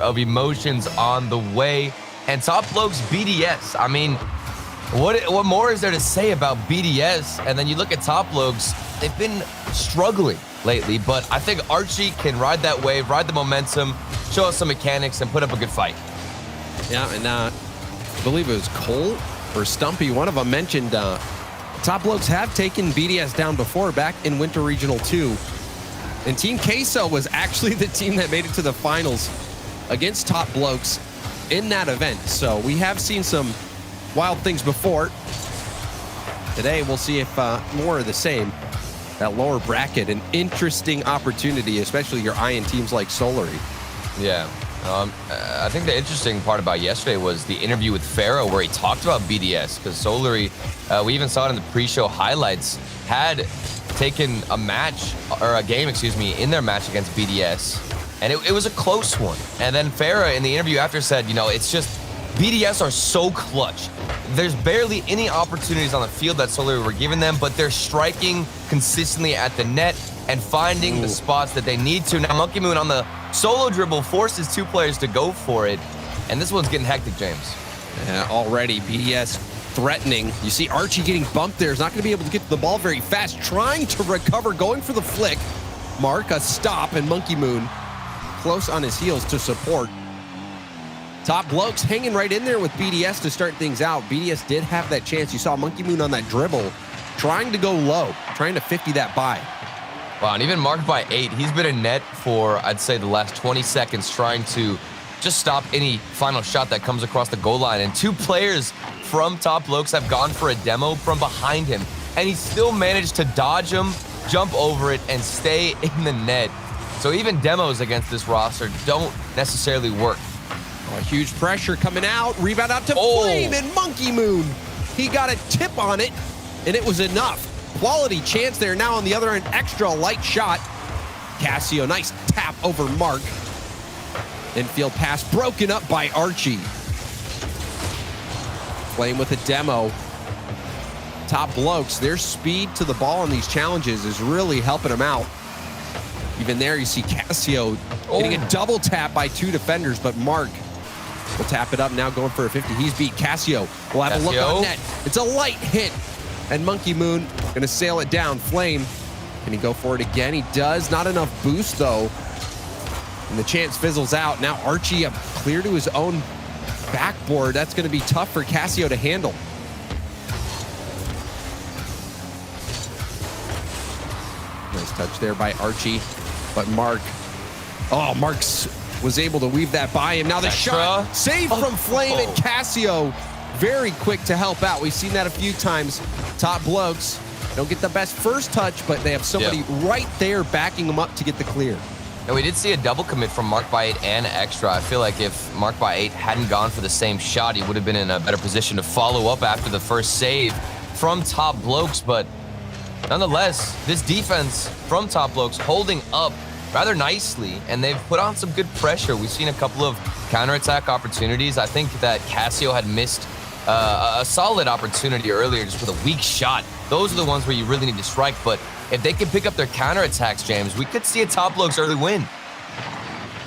of emotions on the way. And Top Blokes BDS. I mean, what more is there to say about BDS? And then you look at Top Blokes, they've been struggling lately, but I think Archie can ride that wave, ride the momentum, show us some mechanics, and put up a good fight. Yeah, and I believe it was Cole or Stumpy, one of them mentioned Top Blokes have taken BDS down before back in Winter Regional 2. And Team Queso was actually the team that made it to the finals against Top Blokes in that event. So we have seen some wild things before. Today, we'll see if more of the same. That lower bracket, an interesting opportunity, especially your eyeing teams like Solary. Yeah. I think the interesting part about yesterday was the interview with Pharaoh where he talked about BDS, because Solary, we even saw it in the pre-show highlights, had taken a match, or a game, excuse me, in their match against BDS, and it was a close one. And then Pharaoh in the interview after said, you know, it's just BDS are so clutch. There's barely any opportunities on the field that Solary were giving them, but they're striking consistently at the net and finding the spots that they need to. Now, Monkey Moon on the solo dribble forces two players to go for it, and this one's getting hectic, James. Yeah, already BDS threatening. You see Archie getting bumped there. He's not going to be able to get to the ball very fast, trying to recover, going for the flick. Mark, a stop, and Monkey Moon close on his heels to support. Top Blokes hanging right in there with BDS to start things out. BDS did have that chance. You saw Monkey Moon on that dribble, trying to go low, trying to 50 that by. Wow, and even marked by 8, he's been in net for, I'd say, the last 20 seconds trying to just stop any final shot that comes across the goal line. And two players from Top Blokes have gone for a demo from behind him, and he still managed to dodge him, jump over it, and stay in the net. So even demos against this roster don't necessarily work. Oh, huge pressure coming out. Rebound out to Flame, and Monkey Moon. He got a tip on it, and it was enough. Quality chance there. Now on the other end, extra light shot. Casio, nice tap over Mark. Infield pass broken up by Archie. Flame with a demo. Top Blokes, their speed to the ball on these challenges is really helping them out. Even there, you see Casio getting a double tap by two defenders, but Mark will tap it up now, going for a 50. He's beat. Casio will have a look on net. It's a light hit, and Monkey Moon gonna sail it down. Flame, can he go for it again? He does. Not enough boost, though, and the chance fizzles out. Now Archie up clear to his own backboard. That's gonna be tough for Casio to handle. Nice touch there by Archie, but Mark, Mark's was able to weave that by him. Now the shot saved from Flame, and Casio very quick to help out. We've seen that a few times. Top Blokes don't get the best first touch, but they have somebody right there backing them up to get the clear. And we did see a double commit from Mark by 8 and Extra. I feel like if Mark by 8 hadn't gone for the same shot, he would have been in a better position to follow up after the first save from Top Blokes. But nonetheless, this defense from Top Blokes holding up rather nicely, and they've put on some good pressure. We've seen a couple of counterattack opportunities. I think that Casio had missed a solid opportunity earlier just with a weak shot. Those are the ones where you really need to strike, but if they can pick up their counterattacks, James, we could see a Top Blokes early win.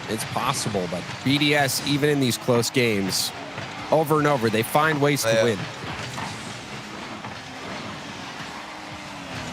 It's possible, but BDS, even in these close games, over and over, they find ways to win.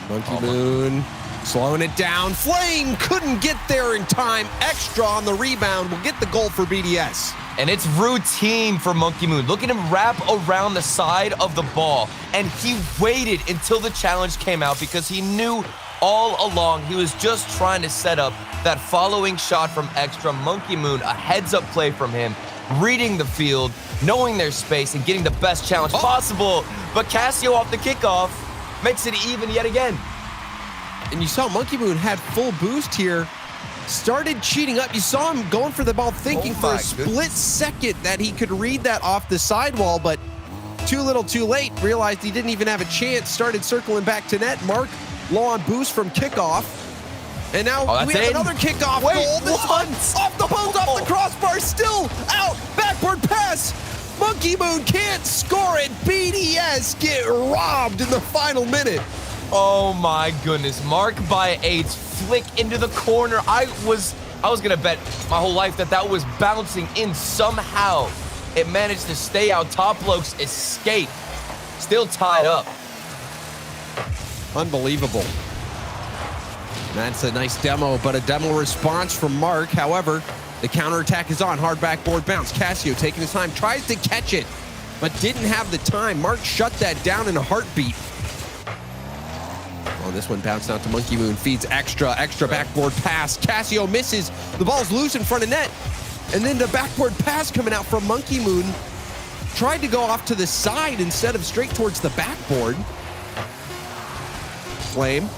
Monkey Moon slowing it down. Flame couldn't get there in time. Extra on the rebound will get the goal for BDS. And it's routine for Monkey Moon. Look at him wrap around the side of the ball. And he waited until the challenge came out because he knew all along he was just trying to set up that following shot from Extra. Monkey Moon, a heads-up play from him, reading the field, knowing their space, and getting the best challenge possible. But Casio off the kickoff makes it even yet again. And you saw Monkey Moon had full boost here, started cheating up. You saw him going for the ball, thinking for a split second that he could read that off the sidewall, but too little too late, realized he didn't even have a chance, started circling back to net. Mark low on boost from kickoff. And now we have another kickoff goal. This one off the post, off the crossbar, still out, backboard pass. Monkey Moon can't score it. BDS get robbed in the final minute. Oh my goodness, Mark by 8's flick into the corner. I was I was gonna bet my whole life that that was bouncing in somehow. It managed to stay out. Top Blokes escape. Still tied up. Unbelievable. That's a nice demo, but a demo response from Mark. However, the counterattack is on. Hard backboard bounce. Cassio taking his time, tries to catch it, but didn't have the time. Mark shut that down in a heartbeat. Oh, this one bounced out to Monkey Moon. Feeds extra backboard pass. Cassio misses. The ball's loose in front of net. And then the backboard pass coming out from Monkey Moon. Tried to go off to the side instead of straight towards the backboard. Flame.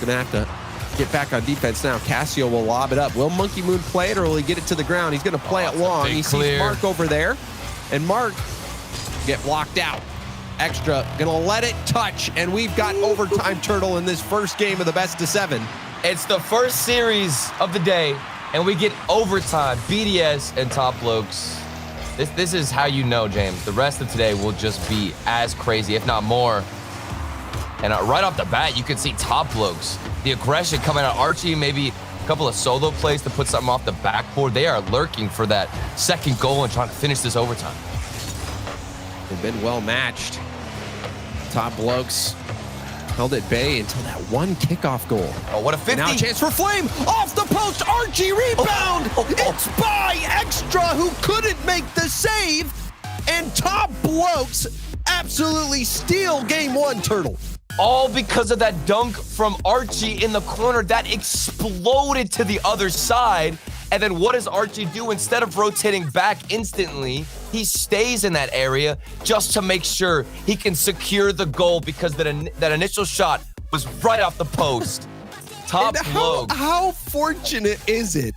Gonna have to get back on defense now. Cassio will lob it up. Will Monkey Moon play it, or will he get it to the ground? He's gonna play it long. He sees Mark over there, and Mark get blocked out. Extra, gonna let it touch, and we've got overtime, Turtle, in this first game of the best of 7. It's the first series of the day, and we get overtime. BDS and Top Blokes. This is how you know, James. The rest of today will just be as crazy, if not more. And right off the bat, you can see Top Blokes. The aggression coming out. Archie, maybe a couple of solo plays to put something off the backboard. They are lurking for that second goal and trying to finish this overtime. They've been well matched. Top Blokes held at bay until that one kickoff goal. Oh, what a 50. Now a chance for Flame. Off the post. Archie rebound. It's by Extra, who couldn't make the save. And Top Blokes absolutely steal game 1, Turtle. All because of that dunk from Archie in the corner that exploded to the other side. And then what does Archie do? Instead of rotating back instantly, he stays in that area just to make sure he can secure the goal, because that initial shot was right off the post. Top Blokes. How fortunate is it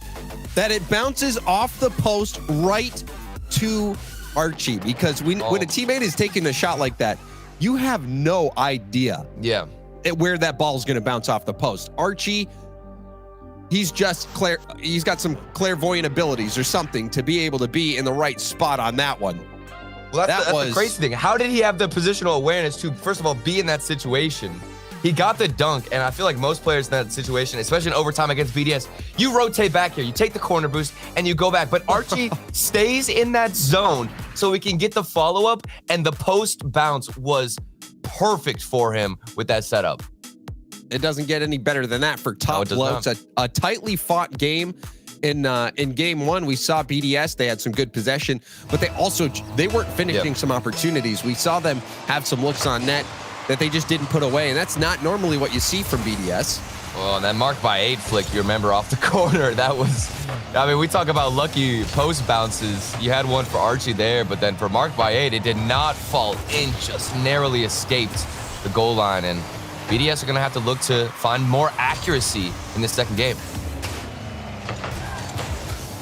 that it bounces off the post right to Archie? Because when a teammate is taking a shot like that, you have no idea where that ball is going to bounce off the post. Archie, he's got some clairvoyant abilities or something to be able to be in the right spot on that one. Well, that's the crazy thing. How did he have the positional awareness to, first of all, be in that situation? He got the dunk, and I feel like most players in that situation, especially in overtime against BDS, you rotate back here, you take the corner boost, and you go back. But Archie stays in that zone so we can get the follow-up, and the post bounce was perfect for him with that setup. It doesn't get any better than that for Top Blokes. A tightly fought game. In game 1, we saw BDS. They had some good possession, but they weren't finishing some opportunities. We saw them have some looks on net that they just didn't put away, and that's not normally what you see from BDS. Well, and that marked by 8 flick, you remember, off the corner. That was, I mean, we talk about lucky post bounces. You had one for Archie there, but then for marked by 8, it did not fall in, just narrowly escaped the goal line. And BDS are going to have to look to find more accuracy in this second game.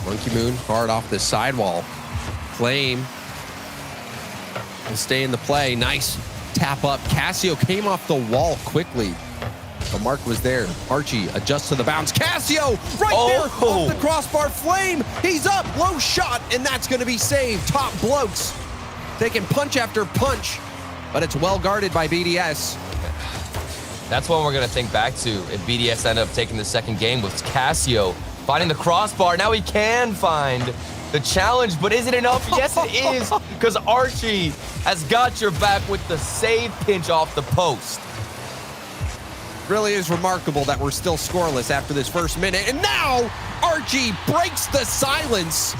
Monkey Moon hard off the sidewall. Flame will stay in the play. Nice tap up. Cassio came off the wall quickly, but Mark was there. Archie adjusts to the bounce. Cassio right there off the crossbar. Flame, he's up, low shot, and that's going to be saved. Top Blokes taking punch after punch, but it's well guarded by BDS. That's what we're going to think back to if BDS end up taking the second game, with Cassio finding the crossbar. Now he can find the challenge, but is it enough? Yes, it is, because Archie has got your back with the save pinch off the post. Really is remarkable that we're still scoreless after this first minute. And now Archie breaks the silence.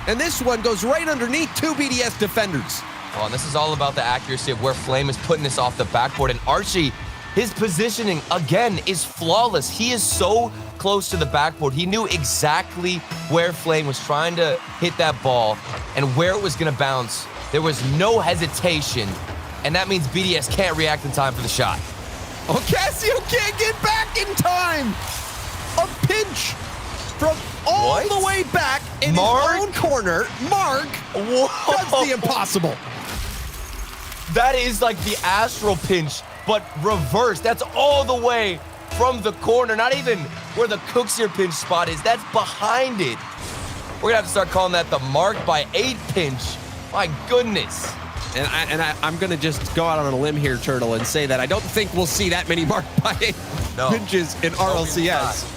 And this one goes right underneath 2 BDS defenders. Oh, and this is all about the accuracy of where Flame is putting this off the backboard. And Archie, his positioning, again, is flawless. He is so close to the backboard. He knew exactly where Flame was trying to hit that ball and where it was going to bounce. There was no hesitation, and that means BDS can't react in time for the shot. Oh, Cassio can't get back in time. A pinch from all the way back in his own corner. Mark does the impossible. That is like the astral pinch, but reverse. That's all the way from the corner, not even where the Cooksier pinch spot is. That's behind it. We're gonna have to start calling that the mark by 8 pinch. My goodness. And I'm gonna just go out on a limb here, Turtle, and say that I don't think we'll see that many mark by 8 pinches in RLCS.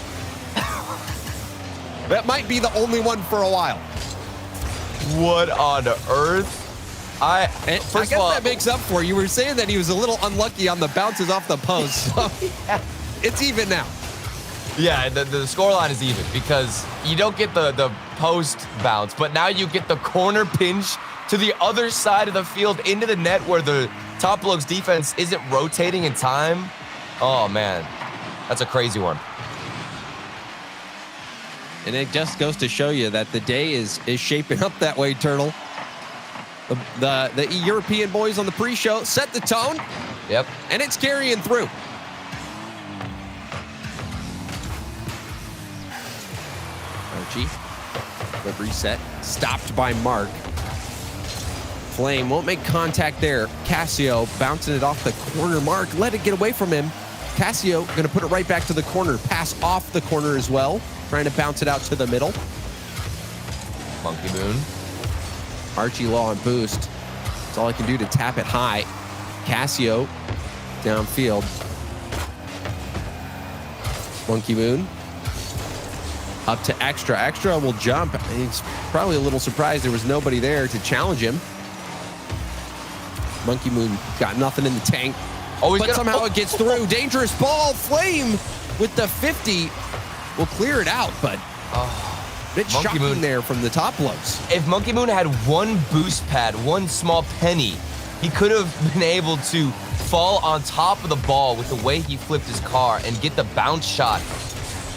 That might be the only one for a while. What on earth? I guess that makes up for it. You were saying that he was a little unlucky on the bounces off the post. So yeah. It's even now. Yeah, the scoreline is even because you don't get the post bounce, but now you get the corner pinch to the other side of the field into the net where the Top Blokes defense isn't rotating in time. Oh, man. That's a crazy one. And it just goes to show you that the day is shaping up that way, Turtle. The European boys on the pre-show set the tone. Yep. And it's carrying through. Archie, flip reset, stopped by Mark. Flame won't make contact there. Cassio bouncing it off the corner. Mark let it get away from him. Cassio gonna put it right back to the corner. Pass off the corner as well. Trying to bounce it out to the middle. Monkey Moon. Archie low on boost. That's all I can do to tap it high. Cassio downfield. Monkey Moon. Up to Extra. Extra will jump. He's probably a little surprised there was nobody there to challenge him. Monkey Moon got nothing in the tank. But somehow it gets through. Dangerous ball. Flame with the 50 will clear it out, but bit shocking there from the Top Blokes. If Monkey Moon had one boost pad, one small penny, he could have been able to fall on top of the ball with the way he flipped his car and get the bounce shot.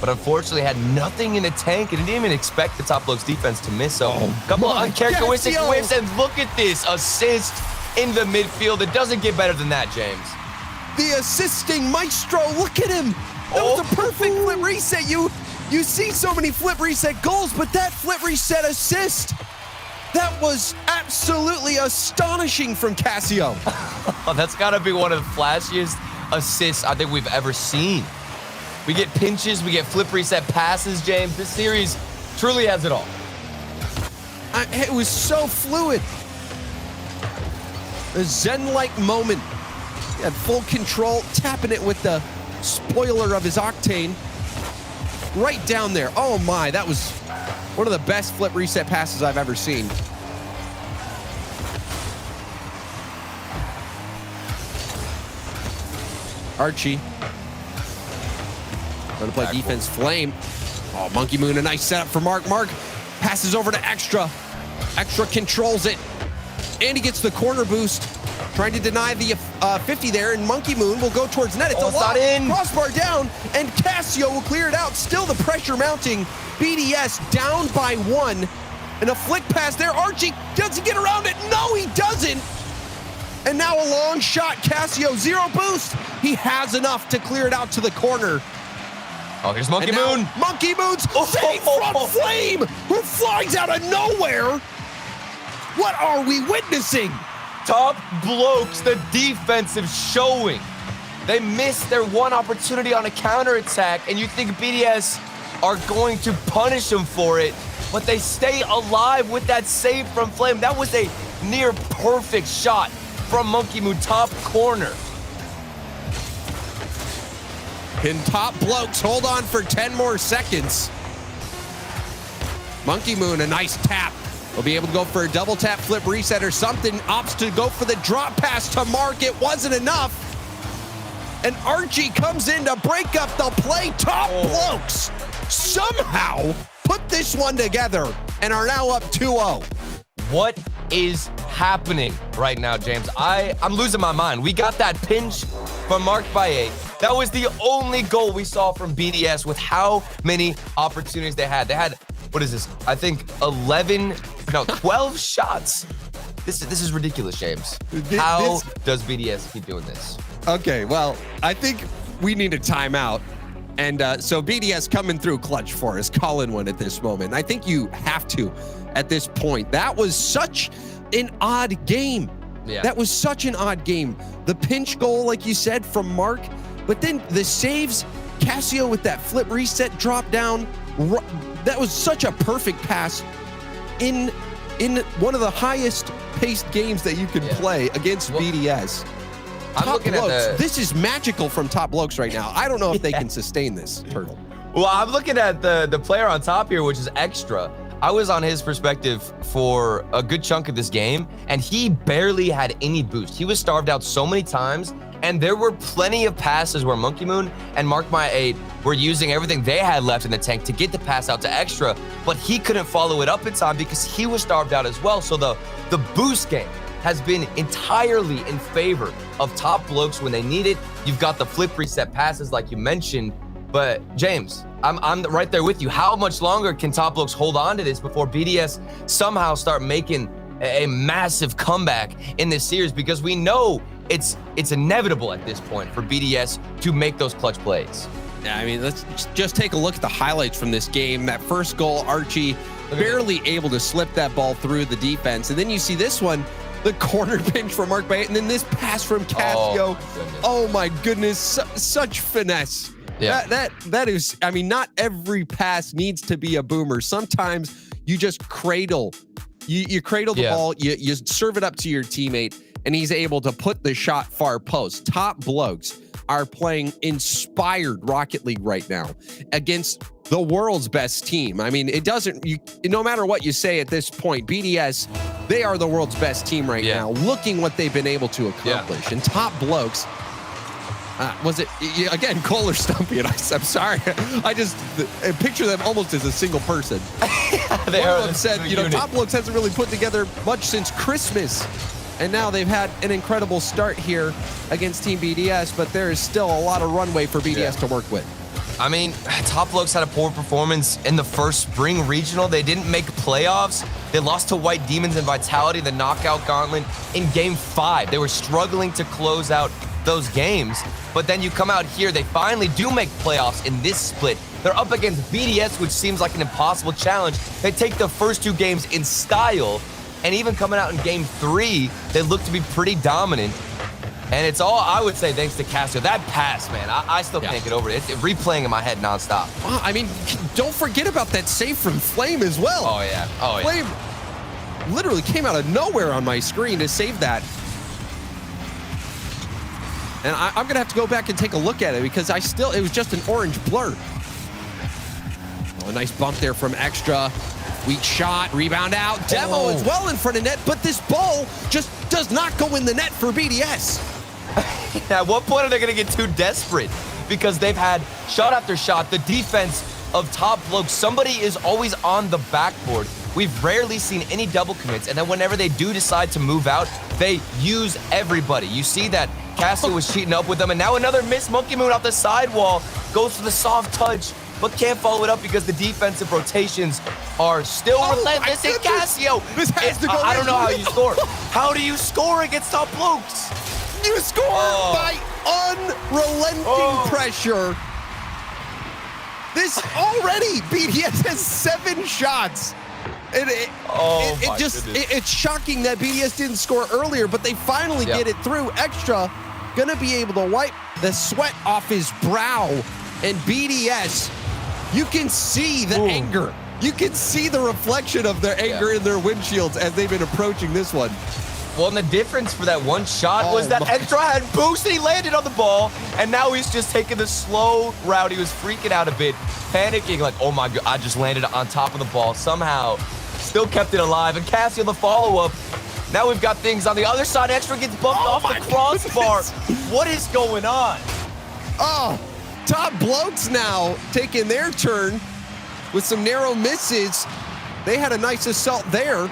But unfortunately had nothing in the tank and didn't even expect the Top Blokes defense to miss. So a couple of uncharacteristic whiffs, and look at this assist in the midfield. It doesn't get better than that, James. The assisting maestro, look at him. That was a perfect flip reset. You see so many flip reset goals, but that flip reset assist, that was absolutely astonishing from Cassio. That's got to be one of the flashiest assists I think we've ever seen. We get pinches, we get flip reset passes, James. This series truly has it all. It was so fluid. A zen-like moment. He had full control, tapping it with the spoiler of his octane. Right down there. Oh my, that was one of the best flip reset passes I've ever seen. Archie. Going to play defense. Flame. Oh, Monkey Moon, a nice setup for Mark. Mark passes over to Extra. Extra controls it. And he gets the corner boost. Trying to deny the 50 there, and Monkey Moon will go towards net. It's a lot. Crossbar down, and Cassio will clear it out. Still the pressure mounting. BDS down by 1. And a flick pass there. Archie, does he get around it? No, he doesn't. And now a long shot. Cassio, 0 boost. He has enough to clear it out to the corner. Oh, here's Monkey Moon. Monkey Moon's save from Flame, who flies out of nowhere. What are we witnessing? Top Blokes, the defensive showing. They missed their one opportunity on a counterattack, and you think BDS are going to punish them for it, but they stay alive with that save from Flame. That was a near perfect shot from Monkey Moon, top corner. Can Top Blokes hold on for 10 more seconds? Monkey Moon, a nice tap. Will be able to go for a double tap flip reset or something. Opts to go for the drop pass to Mark. It wasn't enough. And Archie comes in to break up the play. Top Blokes somehow put this one together and are now up 2-0. What is happening right now, James? I'm losing my mind. We got that pinch from Mark Baye. That was the only goal we saw from BDS with how many opportunities they had. They had, what is this? I think 12 shots. This is ridiculous, James. How does BDS keep doing this? Okay, well, I think we need a timeout. And so BDS coming through clutch for us. Call in one at this moment. I think you have to at this point. That was such an odd game. Yeah. That was such an odd game. The pinch goal, like you said, from Mark. But then the saves, Cassio with that flip reset drop down. That was such a perfect pass in one of the highest paced games that you can play against BDS. I'm looking at This is magical from Top Blokes right now. I don't know if they can sustain this, Turtle. Well, I'm looking at the player on top here, which is Extra. I was on his perspective for a good chunk of this game, and he barely had any boost. He was starved out so many times, and there were plenty of passes where Monkey Moon and Mark My 8 were using everything they had left in the tank to get the pass out to Extra, but he couldn't follow it up in time because he was starved out as well. So the boost game has been entirely in favor of top Blokes when they need it. You've got the flip reset passes like you mentioned, but James, I'm right there with you. How much longer can top Blokes hold on to this before BDS somehow start making a massive comeback in this series? Because we know it's inevitable at this point for BDS to make those clutch plays. Yeah, I mean, let's just take a look at the highlights from this game. That first goal, Archie barely able to slip that ball through the defense. And then you see this one, the corner pinch from Mark Bay, and then this pass from Casio. Oh my goodness, such finesse. Yeah. That is, I mean, not every pass needs to be a boomer. Sometimes you just cradle. You cradle the ball, you serve it up to your teammate, and he's able to put the shot far post. Top Blokes are playing inspired Rocket League right now against the world's best team. I mean, it doesn't, no matter what you say at this point, BDS, they are the world's best team right now, looking what they've been able to accomplish. And top Blokes, was it, again, Cole or Stumpy, and I'm sorry, I just picture them almost as a single person. One of them said, you know, top Blokes hasn't really put together much since Christmas. And now they've had an incredible start here against Team BDS, but there is still a lot of runway for BDS to work with. I mean, top Blokes had a poor performance in the first spring regional. They didn't make playoffs. They lost to White Demons and Vitality, the knockout gauntlet, in game 5. They were struggling to close out those games. But then you come out here, they finally do make playoffs in this split. They're up against BDS, which seems like an impossible challenge. They take the first 2 games in style, and even coming out in game 3, they look to be pretty dominant. And it's all, I would say, thanks to Casio. That pass, man, I still can't get over it. It's replaying in my head nonstop. Well, I mean, don't forget about that save from Flame as well. Oh, yeah. Oh, Flame literally came out of nowhere on my screen to save that. And I'm going to have to go back and take a look at it because it was just an orange blur. Oh, a nice bump there from Extra. Weak shot, rebound out. Demo is well in front of net, but this ball just does not go in the net for BDS. At what point are they going to get too desperate? Because they've had shot after shot. The defense of top Blokes, somebody is always on the backboard. We've rarely seen any double commits, and then whenever they do decide to move out, they use everybody. You see that Cassie was cheating up with them, and now another miss. Monkey Moon off the sidewall, goes for the soft touch, but can't follow it up because the defensive rotations are still relentless. And Casio, this has to go. I don't know how you score. How do you score against top Blokes? You score by unrelenting pressure. This already, BDS has 7 shots. It's shocking that BDS didn't score earlier, but they finally get it through. Extra gonna be able to wipe the sweat off his brow, and BDS, you can see the anger. You can see the reflection of their anger in their windshields as they've been approaching this one. Well, and the difference for that one shot was that Extra had boost, and he landed on the ball, and now he's just taking the slow route. He was freaking out a bit, panicking like, oh my God, I just landed on top of the ball. Somehow, still kept it alive, and Cassie on the follow-up. Now we've got things on the other side. Extra gets bumped off the crossbar. What is going on? Oh, top Blokes now taking their turn with some narrow misses. They had a nice assault there,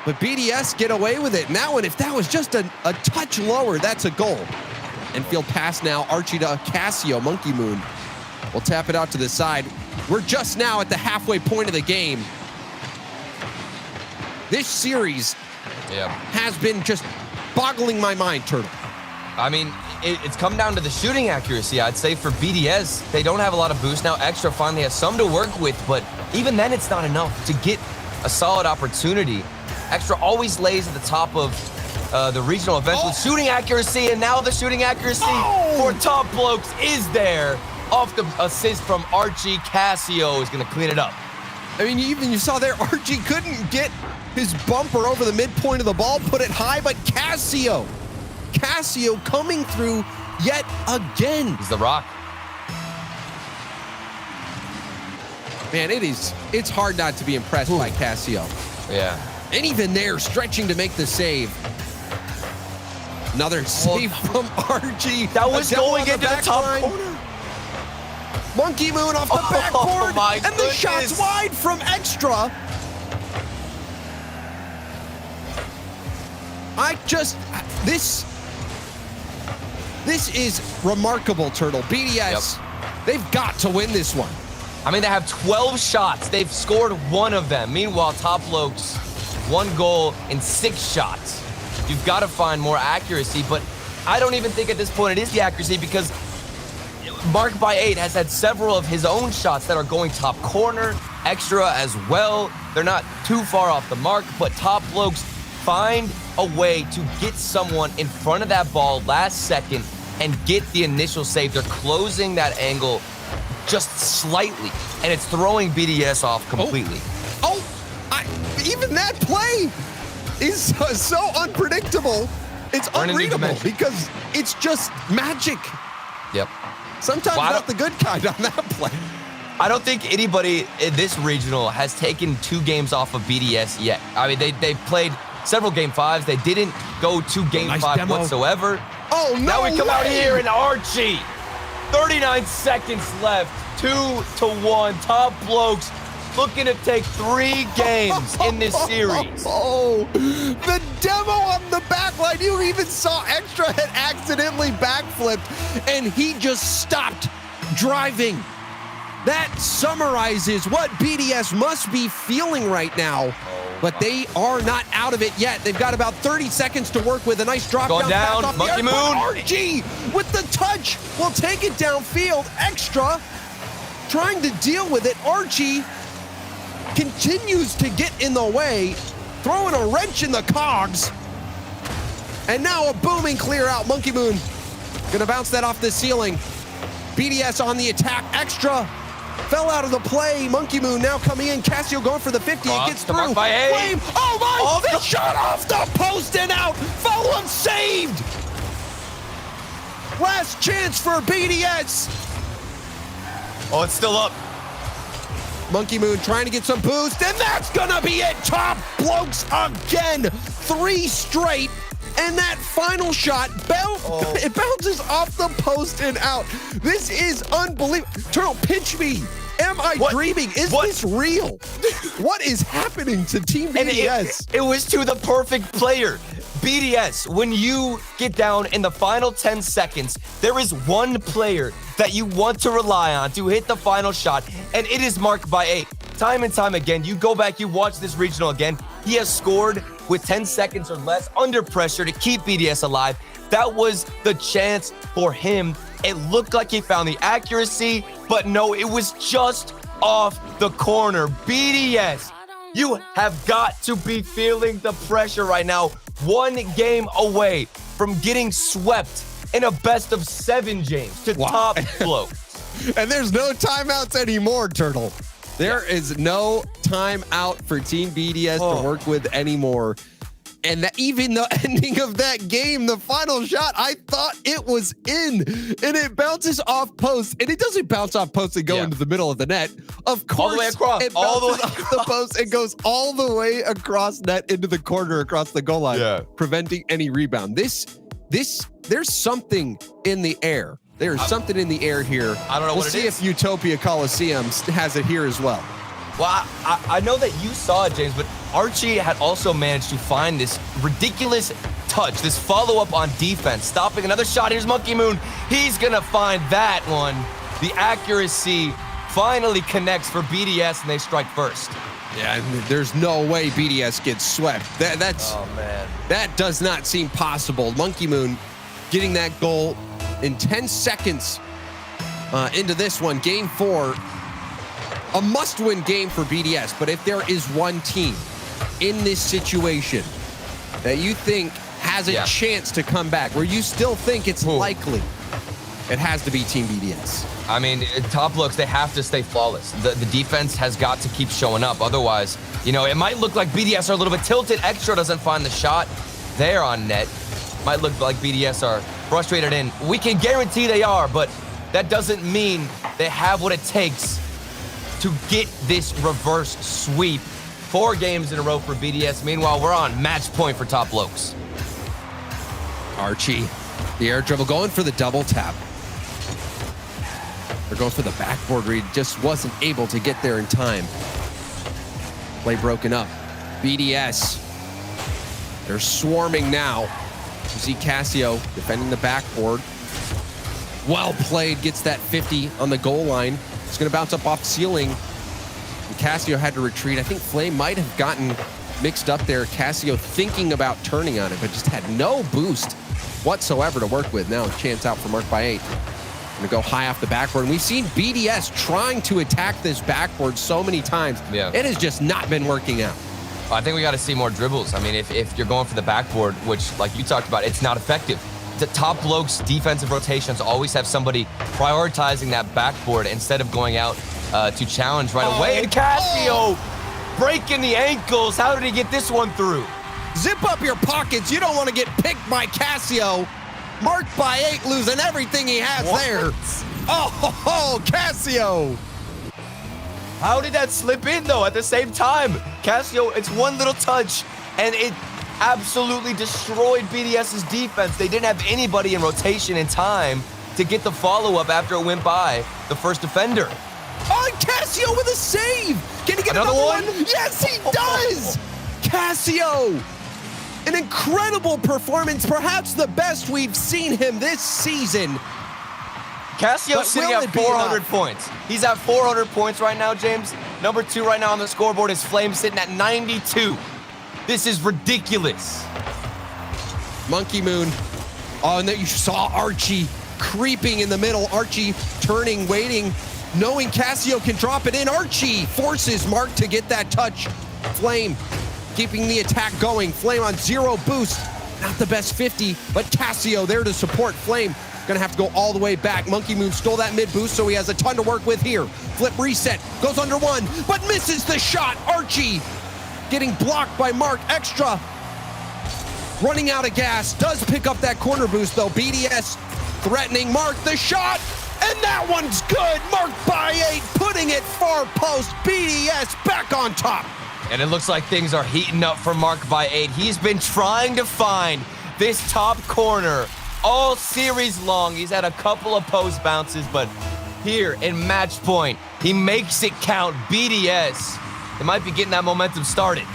but BDS get away with it now. And if that was just a touch lower, that's a goal. Infield pass now, Archie to Casio. Monkey Moon will tap it out to the side. We're just now at the halfway point of the game. This series has been just boggling my mind, Turtle. I mean, it's come down to the shooting accuracy, I'd say, for BDS. They don't have a lot of boost. Now Extra finally has some to work with, but even then it's not enough to get a solid opportunity. Extra always lays at the top of the regional events with shooting accuracy, and now the shooting accuracy for top Blokes is there. Off the assist from Archie, Casio is going to clean it up. I mean, even you saw there, Archie couldn't get his bumper over the midpoint of the ball, put it high, but Casio coming through yet again. He's the rock. Man, it's hard not to be impressed by Cassio. Yeah. And even there, stretching to make the save. Another save from RG. That was going into the top line. corner. Monkey Moon off the backboard. My and the shot's wide from Extra. This is remarkable, Turtle. BDS, they've got to win this one. I mean, they have 12 shots. They've scored 1 of them. Meanwhile, Top Blokes, 1 goal in 6 shots. You've got to find more accuracy, but I don't even think at this point it is the accuracy because Mark by 8 has had several of his own shots that are going top corner, Extra as well. They're not too far off the mark, but Top Blokes find a way to get someone in front of that ball last second and get the initial save. They're closing that angle just slightly, and it's throwing BDS off completely. Even that play is so unpredictable. It's unreadable because it's just magic. Yep. Sometimes not the good kind on that play. I don't think anybody in this regional has taken 2 games off of BDS yet. I mean, they played several game 5s. They didn't go to game 5 whatsoever. Oh, no Now we come out way. here and Archie. 39 seconds left. 2-1. Top Blokes looking to take 3 games in this series. Oh, the demo on the back line. You even saw Extra had accidentally backflipped, and he just stopped driving. That summarizes what BDS must be feeling right now. But they are not out of it yet. They've got about 30 seconds to work with. A nice drop Going down, off Monkey the Moon. RG with the touch will take it downfield. Extra trying to deal with it. Archie continues to get in the way, throwing a wrench in the cogs. And now a booming clear out. Monkey Moon gonna bounce that off the ceiling. BDS on the attack. Extra fell out of the play. Monkey Moon now coming in. Cassio going for the 50. It gets through. Mark by 8. Flame. Oh my! The shot off the post and out. Follow-up saved. Last chance for BDS. Oh, it's still up. Monkey Moon trying to get some boost, and that's gonna be it. Top Blokes again. 3 straight. And that final shot, it bounces off the post and out. This is unbelievable. Turtle, pitch me. Am I dreaming? Is this real? What is happening to Team BDS? It was to the perfect player. BDS, when you get down in the final 10 seconds, there is one player that you want to rely on to hit the final shot, and it is Mark by 8. Time and time again, you go back, you watch this regional again, he has scored with 10 seconds or less under pressure to keep BDS alive. That was the chance for him. It looked like he found the accuracy, but no, it was just off the corner. BDS, you have got to be feeling the pressure right now. 1 game away from getting swept in a best of 7, James, to Top Blokes. And there's no timeouts anymore, Turtle. There is no timeout for Team BDS to work with anymore. And that even the ending of that game, the final shot, I thought it was in. And it bounces off post. And it doesn't bounce off post and go into the middle of the net. Of course, all the way across. It bounces off the post and goes all the way across net into the corner across the goal line, preventing any rebound. There's something in the air. There's something in the air here. I don't know what it is. We'll see if Utopia Coliseum has it here as well. Well, I know that you saw it, James, but Archie had also managed to find this ridiculous touch, this follow-up on defense, stopping another shot. Here's Monkey Moon. He's going to find that one. The accuracy finally connects for BDS, and they strike first. Yeah, there's no way BDS gets swept. Oh, man. That does not seem possible. Monkey Moon getting that goal in 10 seconds into this one. Game 4. A must-win game for BDS, but if there is one team in this situation that you think has a chance to come back, where you still think it's likely, it has to be Team BDS. I mean, Top Blokes, they have to stay flawless. The defense has got to keep showing up. Otherwise, you know, it might look like BDS are a little bit tilted. Extra doesn't find the shot there on net. Might look like BDS are frustrated, and we can guarantee they are, but that doesn't mean they have what it takes to get this reverse sweep. 4 games in a row for BDS. Meanwhile, we're on match point for Top Blokes. Archie, the air dribble, going for the double tap. They're going for the backboard read, just wasn't able to get there in time. Play broken up. BDS, they're swarming now. You see Cassio defending the backboard. Well played, gets that 50 on the goal line. It's gonna bounce up off ceiling. And Cassio had to retreat. I think Flame might have gotten mixed up there. Cassio thinking about turning on it, but just had no boost whatsoever to work with. Now chance out for Mark by 8. Gonna go high off the backboard. And we've seen BDS trying to attack this backboard so many times. Yeah. It has just not been working out. I think we got to see more dribbles. I mean, if you're going for the backboard, which, like you talked about, it's not effective. The Top Blokes defensive rotations always have somebody prioritizing that backboard instead of going out to challenge right away. And Cassio breaking the ankles. How did he get this one through? Zip up your pockets. You don't want to get picked by Cassio. Mark by 8 losing everything he has there. Oh, Cassio. How did that slip in, though, at the same time? Cassio, it's one little touch, and it absolutely destroyed BDS's defense. They didn't have anybody in rotation in time to get the follow-up after it went by the first defender. Oh, and Cassio with a save. Can he get another one? Yes, he does. Cassio, an incredible performance, perhaps the best we've seen him this season. Cassio's sitting at 400 points. He's at 400 points right now, James. Number 2 right now on the scoreboard is Flame sitting at 92. This is ridiculous. Monkey Moon. Oh, and then you saw Archie creeping in the middle. Archie turning, waiting, knowing Cassio can drop it in. Archie forces Mark to get that touch. Flame keeping the attack going. Flame on 0 boost. Not the best 50, but Cassio there to support Flame. Gonna have to go all the way back. Monkey Moon stole that mid boost, so he has a ton to work with here. Flip reset, goes under 1, but misses the shot. Archie getting blocked by Mark Extra. Running out of gas, does pick up that corner boost though. BDS threatening Mark, the shot, and that one's good. Mark by 8, putting it far post. BDS back on top. And it looks like things are heating up for Mark by 8. He's been trying to find this top corner all series long. He's had a couple of post bounces, but here in match point, he makes it count. BDS, they might be getting that momentum started.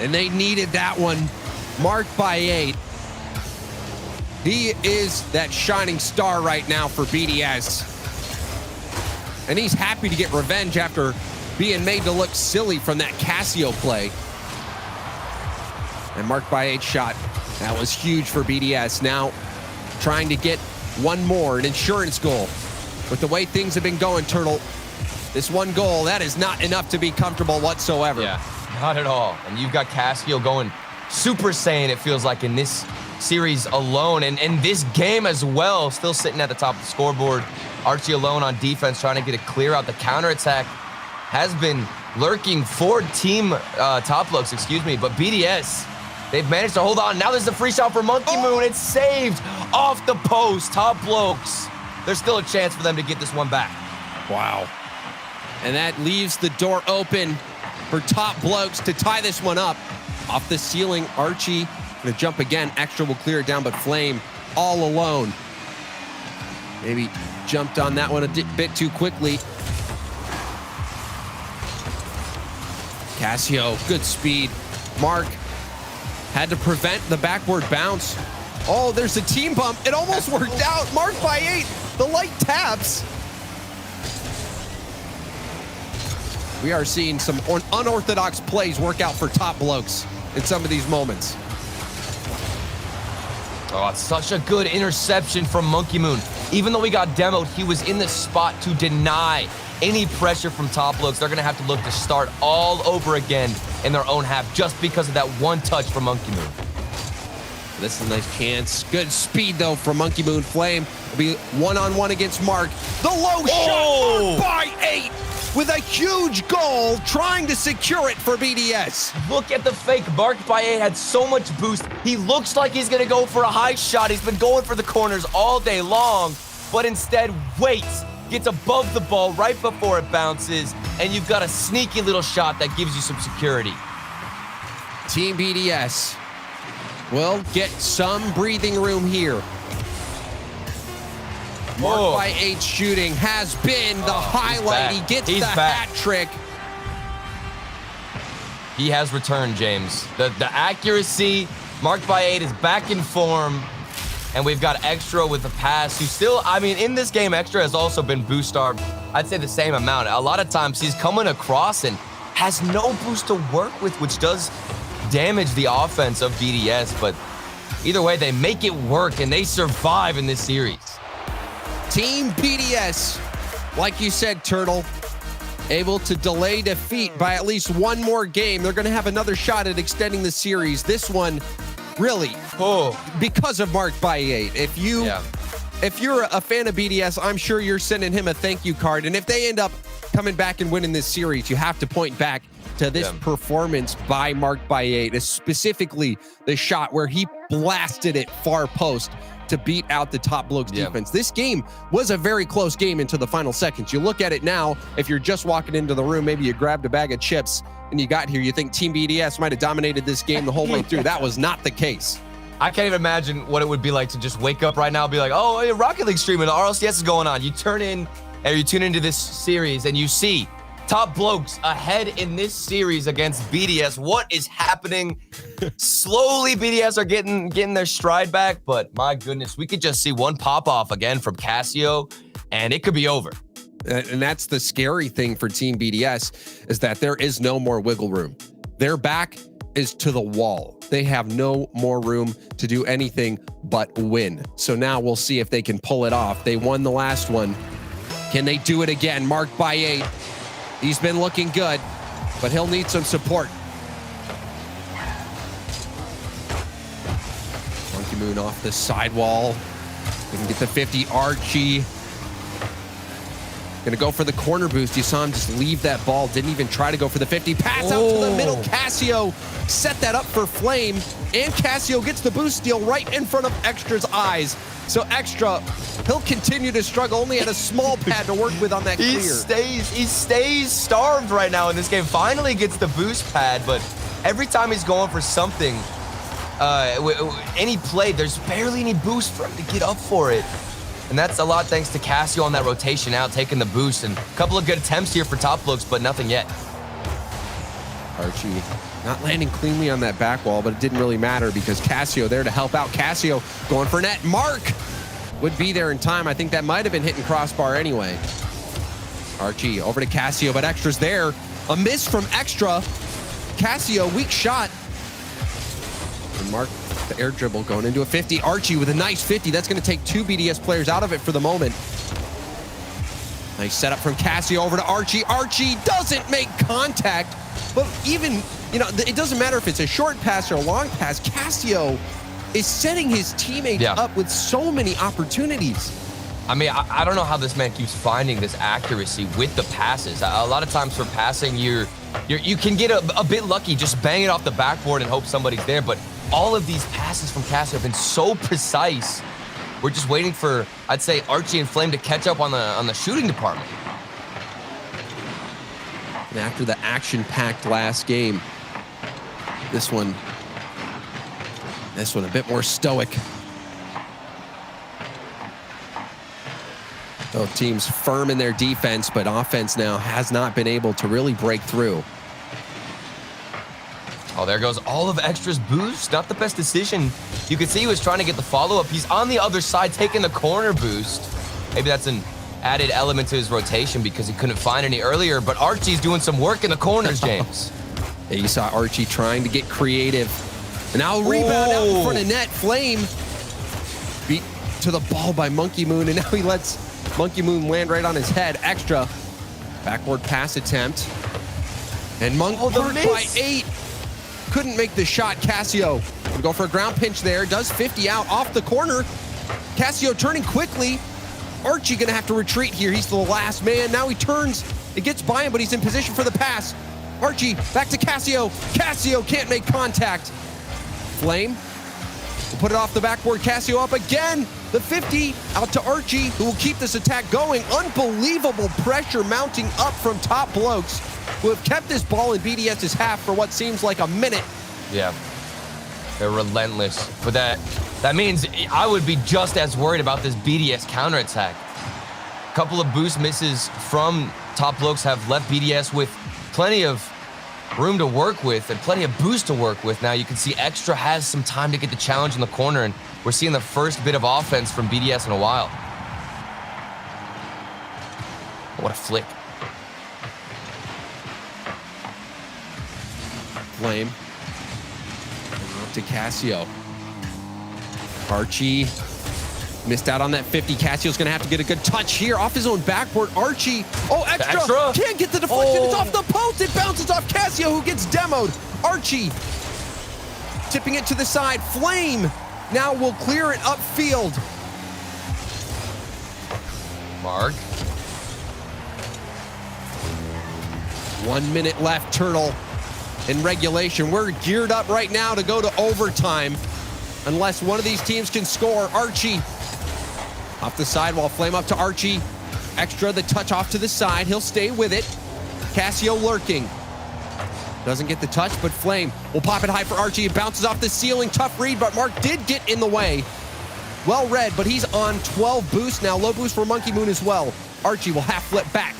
And they needed that one. Mark by 8. He is that shining star right now for BDS. And he's happy to get revenge after being made to look silly from that Cassio play. And Mark by 8 shot. That was huge for BDS. Now trying to get one more, an insurance goal. With the way things have been going, Turtle, this one goal, that is not enough to be comfortable whatsoever. Yeah, not at all. And you've got Cassio going Super Saiyan, it feels like, in this series alone. And in this game as well, still sitting at the top of the scoreboard. Archie alone on defense, trying to get a clear out. The counterattack has been lurking for Team Top Blokes, but BDS, they've managed to hold on. Now there's the free shot for Monkey Moon. It's saved off the post. Top Blokes, there's still a chance for them to get this one back. Wow. And that leaves the door open for Top Blokes to tie this one up. Off the ceiling, Archie gonna jump again. Extra will clear it down, but Flame all alone. Maybe jumped on that one a bit too quickly. Cassio, good speed. Mark had to prevent the backward bounce. Oh, there's a team bump. It almost worked out. Mark by 8, the light taps. We are seeing some unorthodox plays work out for Top Blokes in some of these moments. Oh, it's such a good interception from Monkey Moon. Even though he got demoed, he was in the spot to deny any pressure from Top Blokes. They're going to have to look to start all over again in their own half just because of that one touch from Monkey Moon. This is a nice chance. Good speed, though, from Monkey Moon. Flame will be one-on-one against Mark. The low shot, Mark by 8 with a huge goal, trying to secure it for BDS. Look at the fake. Mark by 8 had so much boost. He looks like he's going to go for a high shot. He's been going for the corners all day long, but instead waits, gets above the ball right before it bounces, and you've got a sneaky little shot that gives you some security. Team BDS will get some breathing room here. Mark by 8 shooting has been the highlight. He gets the hat trick. He has returned, James. The accuracy, Mark by 8 is back in form. And we've got Extra with the pass, who still, I mean, in this game, Extra has also been boost starved. I'd say the same amount. A lot of times he's coming across and has no boost to work with, which does damage the offense of BDS. But either way, they make it work and they survive in this series. Team BDS, like you said, Turtle, able to delay defeat by at least one more game. They're going to have another shot at extending the series. This one, really, because of Mark by 8. If you're a fan of BDS, I'm sure you're sending him a thank you card. And if they end up coming back and winning this series, you have to point back to this performance by Mark by 8, specifically the shot where he blasted it far post to beat out the top Blokes defense. This game was a very close game into the final seconds. You look at it now, if you're just walking into the room, maybe you grabbed a bag of chips and you got here, you think Team BDS might have dominated this game the whole way through. That was not the case. I can't even imagine what it would be like to just wake up right now and be like, oh, Rocket League streaming, the RLCS is going on. You tune into this series and you see top Blokes ahead in this series against BDS. What is happening? Slowly, BDS are getting their stride back, but my goodness, we could just see one pop off again from Cassio, and it could be over. And that's the scary thing for Team BDS, is that there is no more wiggle room. Their back is to the wall. They have no more room to do anything but win. So now we'll see if they can pull it off. They won the last one. Can they do it again? Mark by 8. He's been looking good, but he'll need some support. Monkey Moon off the sidewall. They can get the 50. Archie gonna go for the corner boost. You saw him just leave that ball. Didn't even try to go for the 50. Pass out to the middle. Cassio set that up for Flame, and Cassio gets the boost steal right in front of Extra's eyes. So Extra, he'll continue to struggle, only had a small pad to work with on that clear. He stays starved right now in this game. Finally gets the boost pad, but every time he's going for something, any play, there's barely any boost for him to get up for it. And that's a lot thanks to Cassio on that rotation out, taking the boost, and a couple of good attempts here for top Blokes, but nothing yet. Archie not landing cleanly on that back wall, but it didn't really matter because Cassio there to help out. Cassio going for net. Mark would be there in time. I think that might have been hitting crossbar anyway. Archie over to Cassio, but Extra's there. A miss from Extra. Cassio, weak shot. And Mark, the air dribble going into a 50. Archie with a nice 50. That's going to take 2 BDS players out of it for the moment. Nice setup from Cassio over to Archie. Archie doesn't make contact, but even, it doesn't matter if it's a short pass or a long pass. Cassio is setting his teammates up with so many opportunities. I mean, I don't know how this man keeps finding this accuracy with the passes. A lot of times for passing, you can get a bit lucky, just bang it off the backboard and hope somebody's there. But all of these passes from Cassio have been so precise. We're just waiting for, I'd say, Archie and Flame to catch up on the shooting department. And after the action-packed last game, this one a bit more stoic. Both teams firm in their defense, but offense now has not been able to really break through. Oh, there goes all of Extra's boost. Not the best decision. You could see he was trying to get the follow-up. He's on the other side taking the corner boost. Maybe that's an added element to his rotation because he couldn't find any earlier, but Archie's doing some work in the corners, James. Yeah, you saw Archie trying to get creative. And now a rebound out in front of net. Flame beat to the ball by Monkey Moon, and now he lets Monkey Moon land right on his head. Extra backward pass attempt. And Monk by 8. Couldn't make the shot. Cassio would go for a ground pinch there. Does 50 out off the corner. Cassio turning quickly. Archie gonna have to retreat here. He's the last man. Now he turns. It gets by him, but he's in position for the pass. Archie back to Cassio. Cassio can't make contact. Flame will put it off the backboard. Cassio up again. The 50 out to Archie, who will keep this attack going. Unbelievable pressure mounting up from top Blokes, who have kept this ball in BDS's half for what seems like a minute. Yeah, they're relentless. But that means I would be just as worried about this BDS counterattack. A couple of boost misses from top Blokes have left BDS with plenty of room to work with and plenty of boost to work with. Now you can see Extra has some time to get the challenge in the corner, and we're seeing the first bit of offense from BDS in a while. What a flick. Flame. To Cassio. Archie missed out on that 50. Cassio's gonna have to get a good touch here off his own backboard. Archie, extra. Can't get the deflection. It's off the post. It bounces off Cassio, who gets demoed. Archie tipping it to the side. Flame now will clear it upfield. Mark. 1 minute left, Turtle. In regulation, we're geared up right now to go to overtime. Unless one of these teams can score. Archie off the sidewall, Flame up to Archie. Extra, the touch off to the side. He'll stay with it. Cassio lurking. Doesn't get the touch, but Flame will pop it high for Archie. It bounces off the ceiling. Tough read, but Mark did get in the way. Well read, but he's on 12 boost now. Low boost for Monkey Moon as well. Archie will half flip back.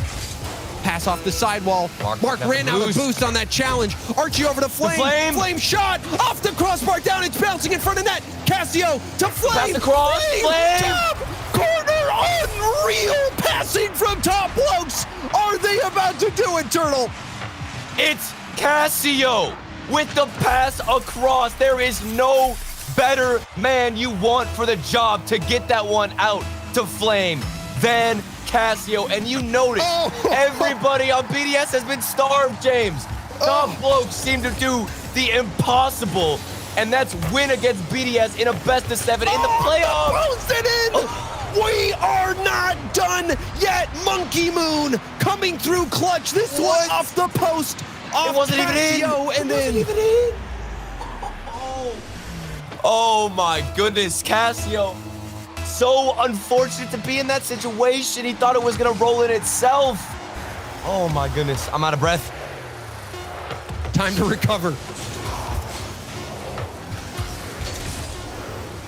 Pass off the sidewall. Mark ran out of boost on that challenge. Archie over to Flame. Flame shot off the crossbar down. It's bouncing in front of net. Cassio to Flame. Pass across. Flame. Top corner. Unreal passing from top Blokes. Are they about to do it, Turtle? It's Cassio with the pass across. There is no better man you want for the job to get that one out to Flame than Cassio. And you notice everybody on BDS has been starved, James. Top Blokes seem to do the impossible, and that's win against BDS in a best of 7 in the playoffs. Throws it in. We are not done yet. Monkey Moon coming through clutch. This one off the post. It wasn't even in. And then even in. Oh my goodness, Cassio. So unfortunate to be in that situation. He thought it was gonna roll in itself. Oh my goodness, I'm out of breath. Time to recover.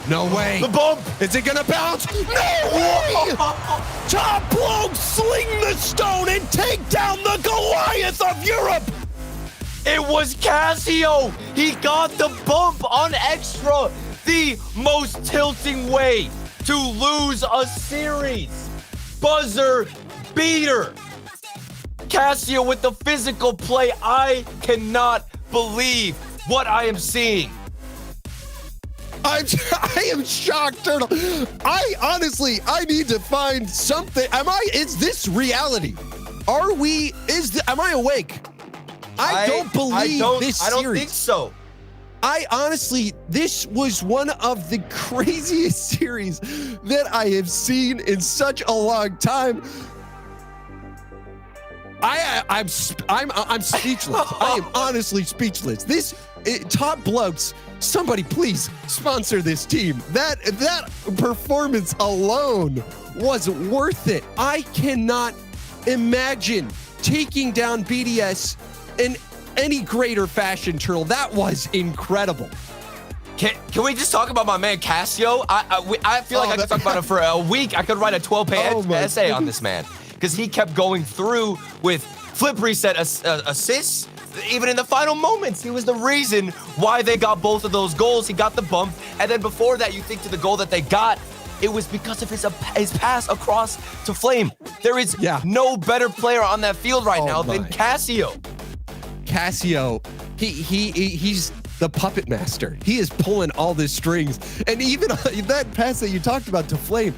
No way. The bump. Is it gonna bounce? No way! Top Blokes sling the stone and take down the Goliath of Europe. It was Cassio. He got the bump on Extra. The most tilting way to lose a series. Buzzer beater. Cassio with the physical play. I cannot believe what I am seeing. I am shocked, Turtle. I need to find something. Is this reality? Am I awake? I don't believe this series. I don't think so. This was one of the craziest series that I have seen in such a long time. I'm speechless. I am honestly speechless. Top Blokes, somebody please sponsor this team. That performance alone was worth it. I cannot imagine taking down BDS in any greater fashion, Turtle. That was incredible. Can we just talk about my man Cassio? I feel like I could talk about him for a week. I could write a 12-page essay on this man, because he kept going through with flip reset assists. Even in the final moments, he was the reason why they got both of those goals. He got the bump, and then before that, you think to the goal that they got, it was because of his pass across to Flame. There is no better player on that field right now than Cassio. Cassio, he's the puppet master. He is pulling all the strings. And even that pass that you talked about to Flame,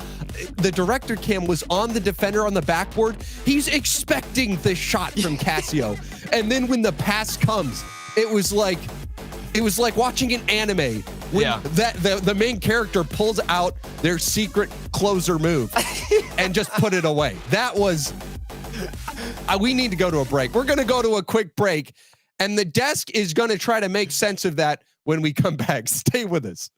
the director cam was on the defender on the backboard. He's expecting the shot from Cassio. And then when the pass comes, it was like watching an anime when the main character pulls out their secret closer move and just put it away. That was we need to go to a break. We're going to go to a quick break, and the desk is going to try to make sense of that when we come back. Stay with us.